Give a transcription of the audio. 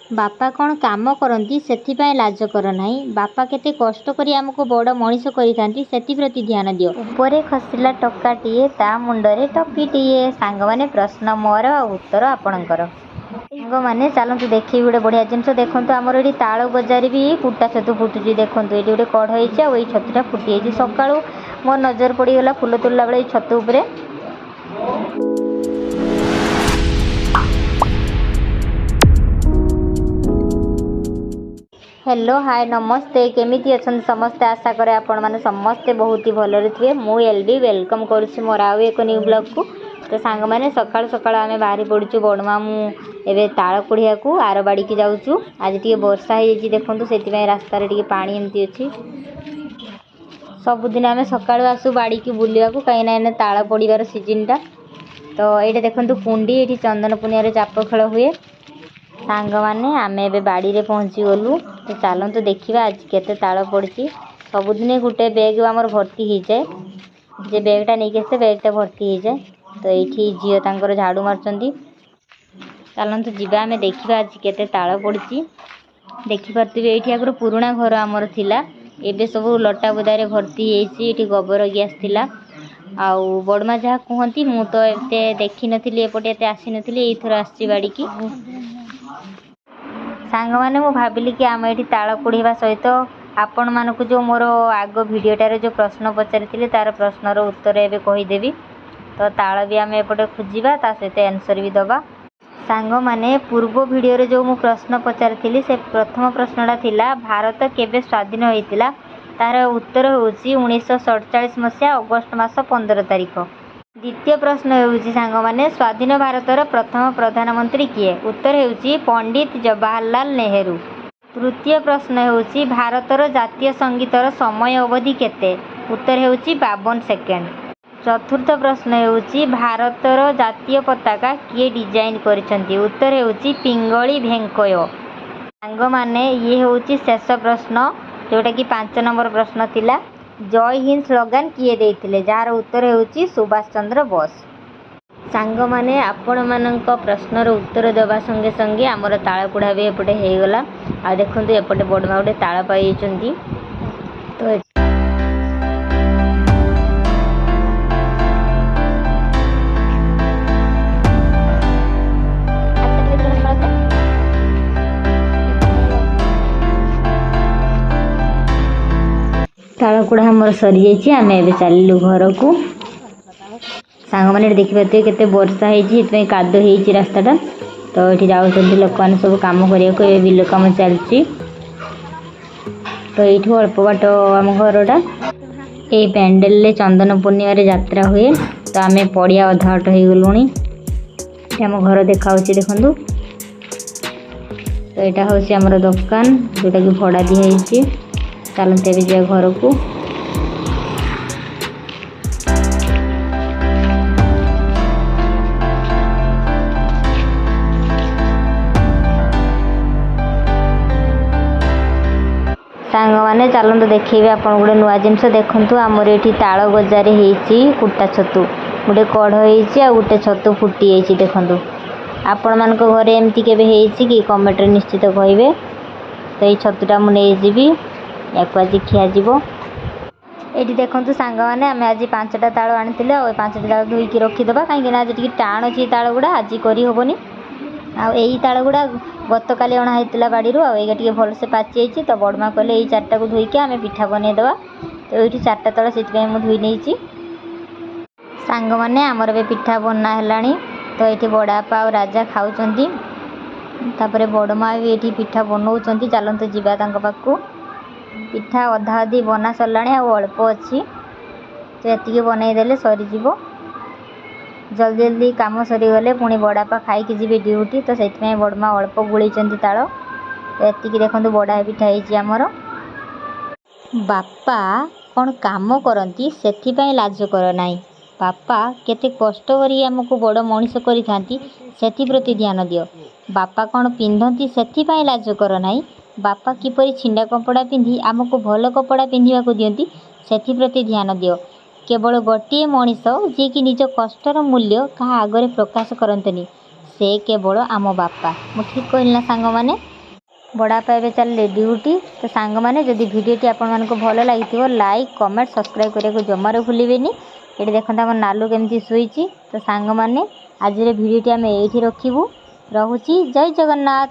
बापा कौन काम करती से लाज कर ना। बापा केते कष्ट करी आमको बड़ मनीष करी प्रति ध्यान दियो। ऊपर खसला टक्काटीए ता मुंडरे टपीटीए। सांग माने प्रश्न मोर उत्तर आपणकर। सांग माने चलतु देखी गोटे बढ़िया जिनस देखो आमर ये ताल गजार भी कुटा छतु फुटुची। देखो ये गोटे कढ़ई छतुटा फुटी सका मोर नजर पड़गला फुल तोड़ला बेले छतु उपरे। हेलो हाय नमस्ते केमिति अछन समस्ते। आशा करे आपण माने समस्ते बहुत ही भलरे थे। मु एलडी वेलकम करुछि मोर आउ एक न्यू ब्लॉग को। तो सांग माने सकाळ सकाळ आमे बाहरी पडुछु बडमा मु एबे ताळ कुढ़िया को आर बाड़ी की जाउछु। आज टिके वर्षा हे जे देखंतु सेति पय रास्ता रे टिके पानी एमती अछि। सब दिन आमे सकाळ आसु बाड़ी की बुलिया को काई ना ताळ पडिबार सीजन टा। तो एटा देखंतु कुंडी एठी चंदन पुनिया रे चाप खेल हुए। सांग माने आमे एबे बाड़ी रे पहुंची गलु। तो चलतु देखा आज केते ताल पड़ी। सबुदिन गोटे बैग आमर भर्ती हो जाए जे बैगटा नहीं आसे बैगटा भर्ती हो जाए। तो ये झील तांकर झाड़ू मार्चंती। चलतु जीवा आमे देखा आज केते ताल पड़ी। देखिपे ये आगर पुराणा घर आमर थिला एबे सब लटा बुदारे भर्ती होती। गोबर गैस थिला आउ बड़मा जहाँ कहती मु तो एते देखी नथिली एपटे एते आसी नथिली एथर आसी बाड़ी की। सांग माने मु भाबिली कि आम ये ताल कुढ़ा सहित आपण मानक जो मोर आग भिडटारे जो प्रश्न पचारि तार प्रश्नर उत्तर एवं कहीदेवी। तो ताल भी आम एपटे खोजा ता सहित आंसर भी दबा। सांग माने पूर्व भिडियो रे जो मु प्रश्न पचारि से प्रथम प्रश्नटा थिला भारत केबे स्वाधीन होइतिला तार उत्तर होउची 1947 मसीहा अगस्त मास 15 तारिख। द्वितीय प्रश्न होउची सांग माने स्वाधीन भारतर प्रथम प्रधानमंत्री किए। उत्तर होउची पंडित जवाहरलाल नेहरू। तृतीय प्रश्न होउची भारतर जातीय संगीतर समय अवधि केते। उत्तर होउची 52 सेकेंड। चतुर्थ प्रश्न होउची भारतर जातीय पताका किए डिजाइन करिसंती। उत्तर होउची पिंगली भेंकय। सांग माने ये होउची शेष प्रश्न जोटा कि 5 नंबर प्रश्न थिला। जय हिंद स्लोगान किए देइथिले जार उत्तर होउची सुभाष चंद्र बोस। सांग माने आपण मानक प्रश्नर उत्तर देवा संगे संगे आमर ताळ कुढ़ा भी एपटे हे गला। आ देखंतु एपटे बडमा गोटे ताळ पाई जंती। तो ताळ कुढ़ा हमर सरी जाइए। आम ए चलू घर को। सांग मैंने देखिए केते वर्षा होती कादो हो रास्ताटा। तो ये जाऊँच लोक मैंने सब कम करने बिल कम चलती। तो ये अल्प बाट आम घरटा ये पेंडेल चंदन पूर्णिमा यात्रा हुए। तो आम पड़िया अधा बाट हो गलुणी। आम घर देखा देखु। तो यहाँ हूँ आमर दुकान जोटा कि भड़ा दिखाई। चलते जा घर को। सांग माने चलते देखिए आप गोटे नुआ जिनस देखु। आमर ये ताल गजार होती कुटा छतु गोटे कढ़ई आ गोटे छतु फुटी देखु। आपण मान घरे एमती के कि कमेंट निश्चित कहे। तो ये छतुटा मुझे याक आज खियाଯିब। ये देखो सांग मैंने आम आज 5टा ताल आनी 5टा ताल धोईकी रखीदे कहीं आज टी टाण अच्छी ताल गुड़ा आज करहबनी। आई ताल गुड़ा गत काली अणा होता बाड़ी ये भलसे पाची जाइए। तो बड़मा कहले यही 4टा को धोईकी आम पिठा बनईदे। तो ये 4टा ताल से धोई नहीं। सांग मैंने आमर भी पिठा बना है। तो ये बड़ापा और राजा खाऊँच। तापर बड़मा भी ये पिठा बनाऊँ। चलते जीवा पाखु। पिठा अधा अधी बना सरला अल्प अच्छी। तो ये बनईदे सरीज। जल्दी जल्दी कम सरीगले पुणी बड़ापा खाई जी ड्यूटी। तो से बड़मा अल्प गुड़ी ताल। तो ये देखो बड़ा पिठा होमर। बापा कौन काम करती से लाज कर ना। बापा केते कष्ट करी आमको बड़ मनीष करी प्रति ध्यान दियो। बापा कौन पिंधती से लाज कर ना। बापा किपरि छिंडा कपड़ा पिंधि आमको भल कपड़ा पिंधिबा को दियंती सेथि प्रति ध्यान दियो। केवल गोटे मनीष जी कि निज कष्टर मूल्य क्या आगे प्रकाश करतनी से केवल आम बापा। मु ठीक कहली ना सांग माने। बड़ापा एवं चलिए ड्यूटी। तो सांग मैंने जदि भिडटी आपण भल लगी लाइक कमेंट सब्सक्राइब करने को जमार भूलें। ये देखते आम नालू केमती शुई। तो सांग मैंने आज भिडटी आम ये रखू। रहुची जय जगन्नाथ।